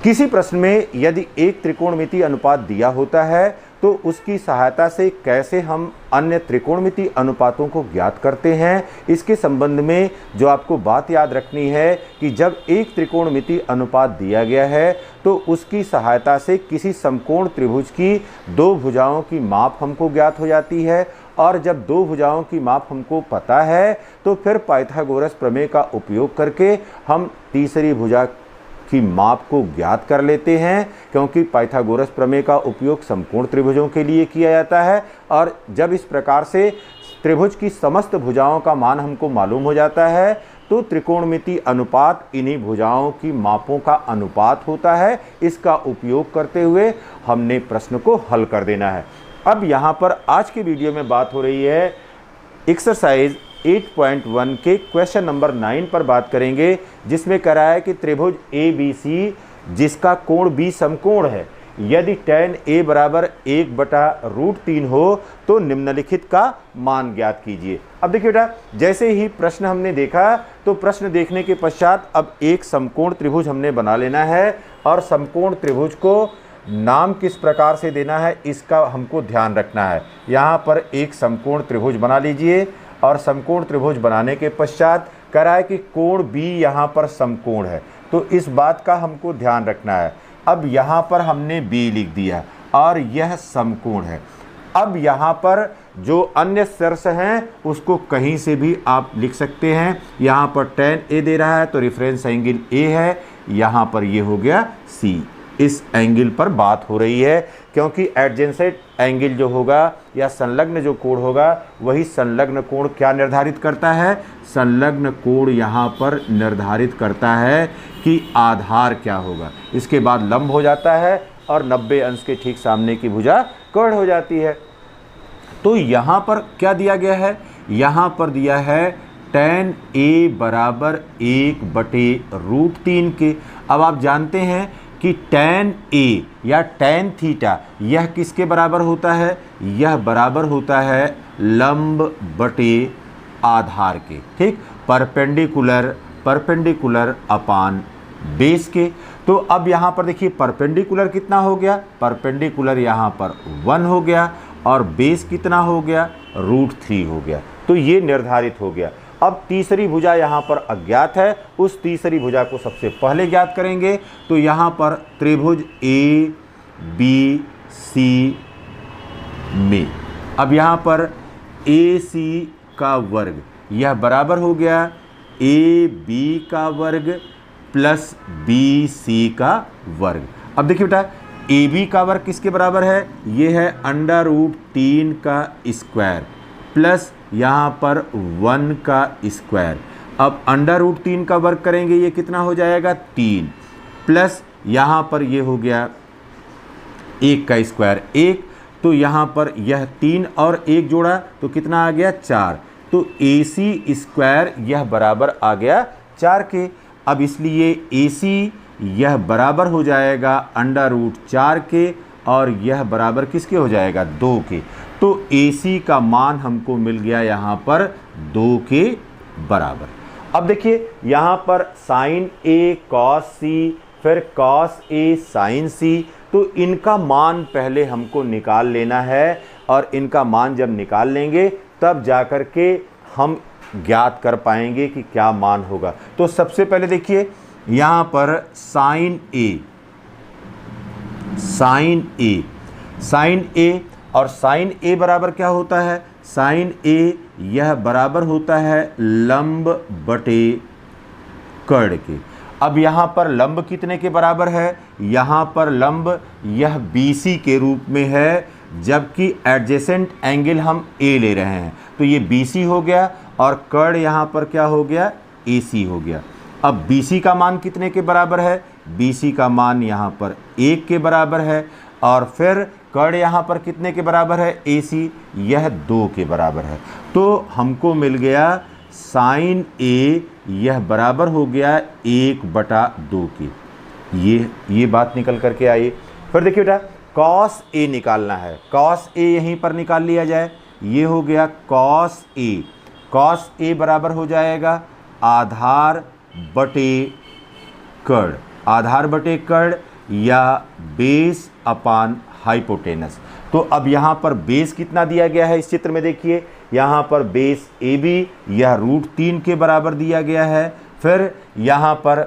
किसी प्रश्न में यदि एक त्रिकोणमितीय अनुपात दिया होता है तो उसकी सहायता से कैसे हम अन्य त्रिकोणमितीय अनुपातों को ज्ञात करते हैं, इसके संबंध में जो आपको बात याद रखनी है कि जब एक त्रिकोणमितीय अनुपात दिया गया है तो उसकी सहायता से किसी समकोण त्रिभुज की दो भुजाओं की माप हमको ज्ञात हो जाती है, और जब दो भुजाओं की माप हमको पता है तो फिर पाइथागोरस प्रमेय का उपयोग करके हम तीसरी भुजा की माप को ज्ञात कर लेते हैं, क्योंकि पाइथागोरस प्रमेय का उपयोग समकोण त्रिभुजों के लिए किया जाता है। और जब इस प्रकार से त्रिभुज की समस्त भुजाओं का मान हमको मालूम हो जाता है तो त्रिकोणमितीय अनुपात इन्हीं भुजाओं की मापों का अनुपात होता है। इसका उपयोग करते हुए हमने प्रश्न को हल कर देना है। अब यहाँ पर आज के वीडियो में बात हो रही है एक्सरसाइज 8.1 के क्वेश्चन नंबर 9 पर बात करेंगे, जिसमें कह रहा है कि त्रिभुज ABC जिसका कोण B समकोण है, यदि tan A बराबर 1/√3 हो तो निम्नलिखित का मान ज्ञात कीजिए। अब देखिए बेटा, जैसे ही प्रश्न हमने देखा तो प्रश्न देखने के पश्चात अब एक समकोण त्रिभुज हमने बना लेना है, और समकोण त्रिभुज को नाम किस प्रकार से देना है इसका हमको ध्यान रखना है। यहाँ पर एक समकोण त्रिभुज बना लीजिए, और समकोण त्रिभुज बनाने के पश्चात कह रहा है कि कोण B यहाँ पर समकोण है, तो इस बात का हमको ध्यान रखना है। अब यहाँ पर हमने B लिख दिया और यह समकोण है। अब यहाँ पर जो अन्य शीर्ष हैं उसको कहीं से भी आप लिख सकते हैं। यहाँ पर tan A दे रहा है तो रेफरेंस एंगल A है, यहाँ पर ये हो गया C। इस एंगल पर बात हो रही है, क्योंकि एडजेसेंट एंगल जो होगा या संलग्न जो कोण होगा वही संलग्न कोण क्या निर्धारित करता है, संलग्न कोण यहाँ पर निर्धारित करता है कि आधार क्या होगा। इसके बाद लंब हो जाता है और 90 अंश के ठीक सामने की भुजा कर्ण हो जाती है। तो यहाँ पर क्या दिया गया है, यहाँ पर दिया है tan A बराबर 1/√3 के। अब आप जानते हैं कि tan A या tan थीटा यह किसके बराबर होता है, यह बराबर होता है लंब बटे आधार के, ठीक, परपेंडिकुलर अपान बेस के। तो अब यहाँ पर देखिए परपेंडिकुलर कितना हो गया, परपेंडिकुलर यहाँ पर 1 हो गया, और बेस कितना हो गया, √3 हो गया। तो ये निर्धारित हो गया। अब तीसरी भुजा यहाँ पर अज्ञात है, उस तीसरी भुजा को सबसे पहले ज्ञात करेंगे। तो यहाँ पर त्रिभुज ABC में अब यहाँ पर AC का वर्ग यह बराबर हो गया AB का वर्ग प्लस BC का वर्ग। अब देखिए बेटा, AB का वर्ग किसके बराबर है, ये है √3 का स्क्वायर प्लस यहाँ पर 1 का स्क्वायर। अब √3 का वर्ग करेंगे, ये कितना हो जाएगा 3, प्लस यहाँ पर ये हो गया 1 का स्क्वायर 1, तो यहाँ पर यह 3 और 1 जोड़ा तो कितना आ गया 4, तो AC स्क्वायर यह बराबर आ गया 4 के। अब इसलिए AC यह बराबर हो जाएगा √4 के, और यह बराबर किसके हो जाएगा 2 के। तो AC का मान हमको मिल गया यहाँ पर 2 के बराबर। अब देखिए यहाँ पर sin A cos C फिर cos A sin C, तो इनका मान पहले हमको निकाल लेना है, और इनका मान जब निकाल लेंगे तब जाकर के हम ज्ञात कर पाएंगे कि क्या मान होगा। तो सबसे पहले देखिए यहाँ पर sin A और sin A बराबर क्या होता है, sin A यह बराबर होता है लंब बटे कर्ण के। अब यहाँ पर लंब कितने के बराबर है, यहाँ पर लंब यह BC के रूप में है, जबकि एडजेसेंट एंगल हम A ले रहे हैं, तो ये BC हो गया, और कर्ण यहाँ पर क्या हो गया AC हो गया। अब BC का मान कितने के बराबर है, BC का मान यहाँ पर 1 के बराबर है, और फिर कर्ण यहाँ पर कितने के बराबर है AC, यह 2 के बराबर है। तो हमको मिल गया sin A यह बराबर हो गया 1/2 के। ये बात निकल करके आई। फिर देखिए बेटा, cos A निकालना है, cos A यहीं पर निकाल लिया जाए, ये हो गया cos A बराबर हो जाएगा आधार बटे कर्ण, आधार बटे कर्ण या बेस अपान हाइपोटेनस। तो अब यहाँ पर बेस कितना दिया गया है इस चित्र में देखिए, यहाँ पर बेस ए बी यह √3 के बराबर दिया गया है। फिर यहाँ पर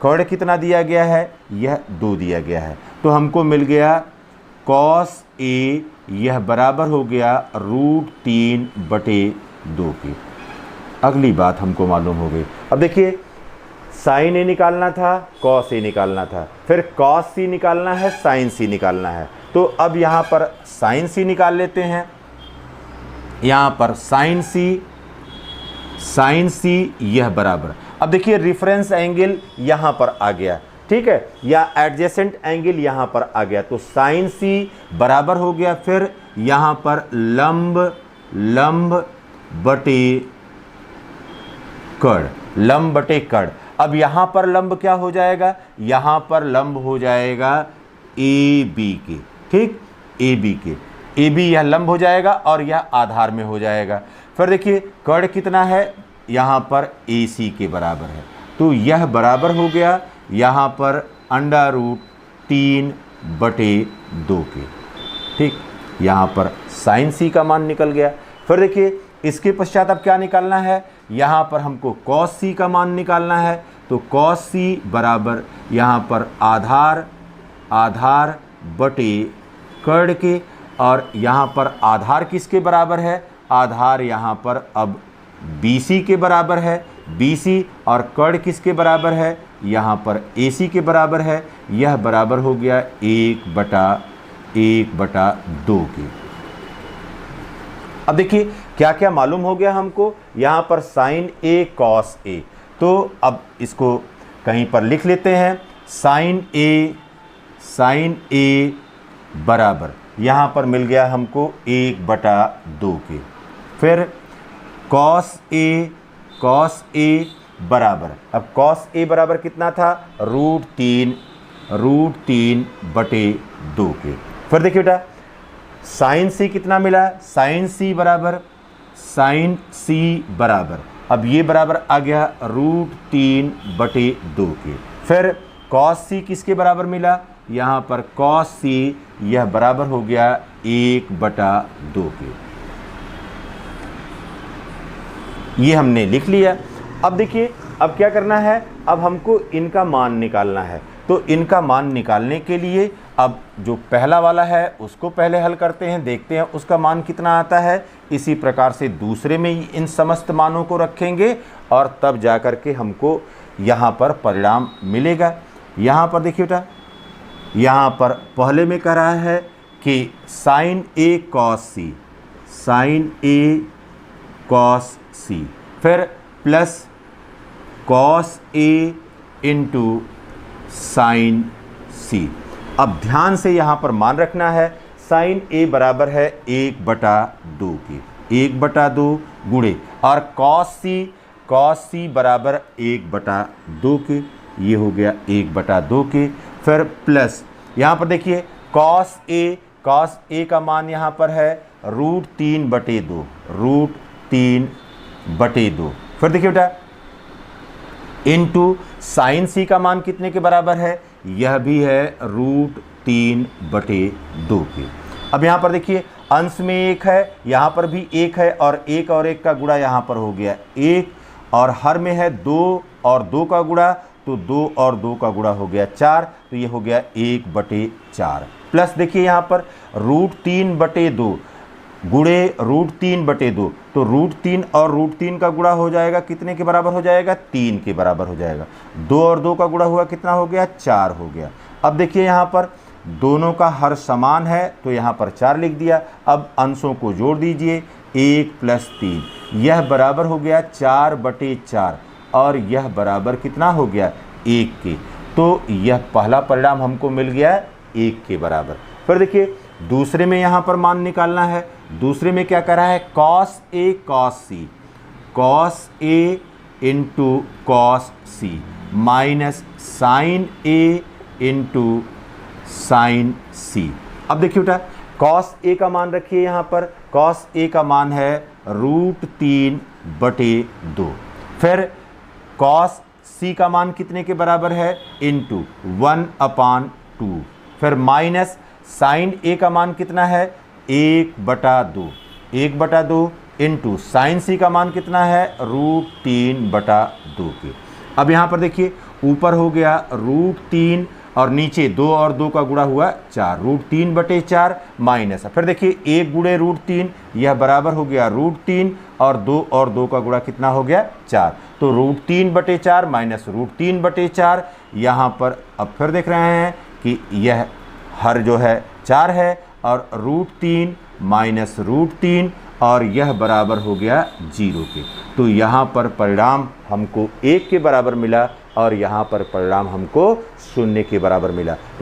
कर्ण कितना दिया गया है, यह 2 दिया गया है। तो हमको मिल गया कॉस ए यह बराबर हो गया √3/2 के। अगली बात हमको मालूम हो गई। अब देखिए साइन ए निकालना था, कॉस ए निकालना था, फिर कॉस सी निकालना है, साइन सी निकालना है। तो अब यहाँ पर साइन सी निकाल लेते हैं। यहाँ पर साइन सी यह बराबर, अब देखिए रिफरेंस एंगल यहाँ पर आ गया, ठीक है, या एडजेसेंट एंगल यहाँ पर आ गया। तो साइन सी बराबर हो गया, फिर यहाँ पर लंब बटे कर्ण। अब यहाँ पर लंब क्या हो जाएगा, यहाँ पर लंब हो जाएगा ए बी के, ठीक, ए बी यह लंब हो जाएगा और यह आधार में हो जाएगा। फिर देखिए कर्ण कितना है, यहाँ पर ए सी के बराबर है। तो यह बराबर हो गया यहाँ पर √3/2 के, ठीक, यहाँ पर साइन सी का मान निकल गया। फिर देखिए इसके पश्चात अब क्या निकालना है, यहाँ पर हमको कॉस सी का मान निकालना है। तो कॉस सी बराबर यहाँ पर आधार बटे कर्ण के, और यहाँ पर आधार किसके बराबर है, आधार यहाँ पर अब BC के बराबर है, BC, और कर्ण किसके बराबर है, यहाँ पर AC के बराबर है। यह बराबर हो गया 1/2 के। अब देखिए क्या क्या मालूम हो गया हमको, यहाँ पर साइन ए कॉस ए। तो अब इसको कहीं पर लिख लेते हैं। साइन ए बराबर यहाँ पर मिल गया हमको 1/2 के। फिर कॉस ए बराबर, अब कॉस ए बराबर कितना था, √3/2 के। फिर देखिए बेटा साइन सी कितना मिला, साइन सी बराबर अब ये बराबर आ गया √3/2 के। फिर कॉस सी किसके बराबर मिला, यहाँ पर कॉस सी यह बराबर हो गया 1/2 के। ये हमने लिख लिया। अब देखिए अब क्या करना है, अब हमको इनका मान निकालना है। तो इनका मान निकालने के लिए अब जो पहला वाला है उसको पहले हल करते हैं, देखते हैं उसका मान कितना आता है। इसी प्रकार से दूसरे में इन समस्त मानों को रखेंगे और तब जा कर के हमको यहाँ पर परिणाम मिलेगा। यहाँ पर देखिए बेटा, यहाँ पर पहले में कह रहा है कि साइन ए कॉस सी, फिर plus cos A into sine सी। अब ध्यान से यहाँ पर मान रखना है, साइन ए बराबर है 1/2 के, 1/2 गुणे, और कॉस सी बराबर 1/2 के, ये हो गया 1/2 के। फिर प्लस यहाँ पर देखिए कॉस ए का मान यहाँ पर है √3/2। फिर देखिए बेटा इंटू साइन सी का मान कितने के बराबर है, यह भी है √3/2 के। अब यहाँ पर देखिए अंश में 1 है, यहाँ पर भी 1 है, और 1 का गुणा यहाँ पर हो गया 1, और हर में है 2 और 2 का गुणा, तो 2 और 2 का गुणा हो गया 4, तो ये हो गया 1/4। प्लस देखिए यहाँ पर √3/2 गुणे √3/2, तो √3 और √3 का गुणा हो जाएगा, कितने के बराबर हो जाएगा, 3 के बराबर हो जाएगा। 2 और 2 का गुणा हुआ, कितना हो गया, 4 हो गया। अब देखिए यहाँ पर दोनों का हर समान है, तो यहाँ पर 4 लिख दिया। अब अंशों को जोड़ दीजिए, 1 + 3, यह बराबर हो गया 4/4, और यह बराबर कितना हो गया, 1 के। तो यह पहला परिणाम हमको मिल गया 1 के बराबर। फिर देखिए दूसरे में यहाँ पर मान निकालना है। दूसरे में क्या कर रहा है, cos A into cos C minus sign A into sine सी। अब देखिए बेटा कॉस ए का मान रखिए, यहाँ पर कॉस ए का मान है √3/2। फिर कॉस c का मान कितने के बराबर है, इंटू 1/2, फिर माइनस साइन a का मान कितना है, 1/2, 1/2 इंटू साइन c का मान कितना है, √3/2 के। अब यहाँ पर देखिए ऊपर हो गया √3 और नीचे 2 और 2 का गुणा हुआ 4, √3/4 माइनस, फिर देखिए 1 गुणे √3, यह बराबर हो गया √3 और 2 का गुणा कितना हो गया, 4, तो √3/4 माइनस √3/4। यहाँ पर अब फिर देख रहे हैं कि यह हर जो है 4 है और √3 माइनस √3 और यह बराबर हो गया 0 के। तो यहाँ पर परिणाम हमको 1 के बराबर मिला और यहाँ पर परिणाम हमको 0 के बराबर मिला।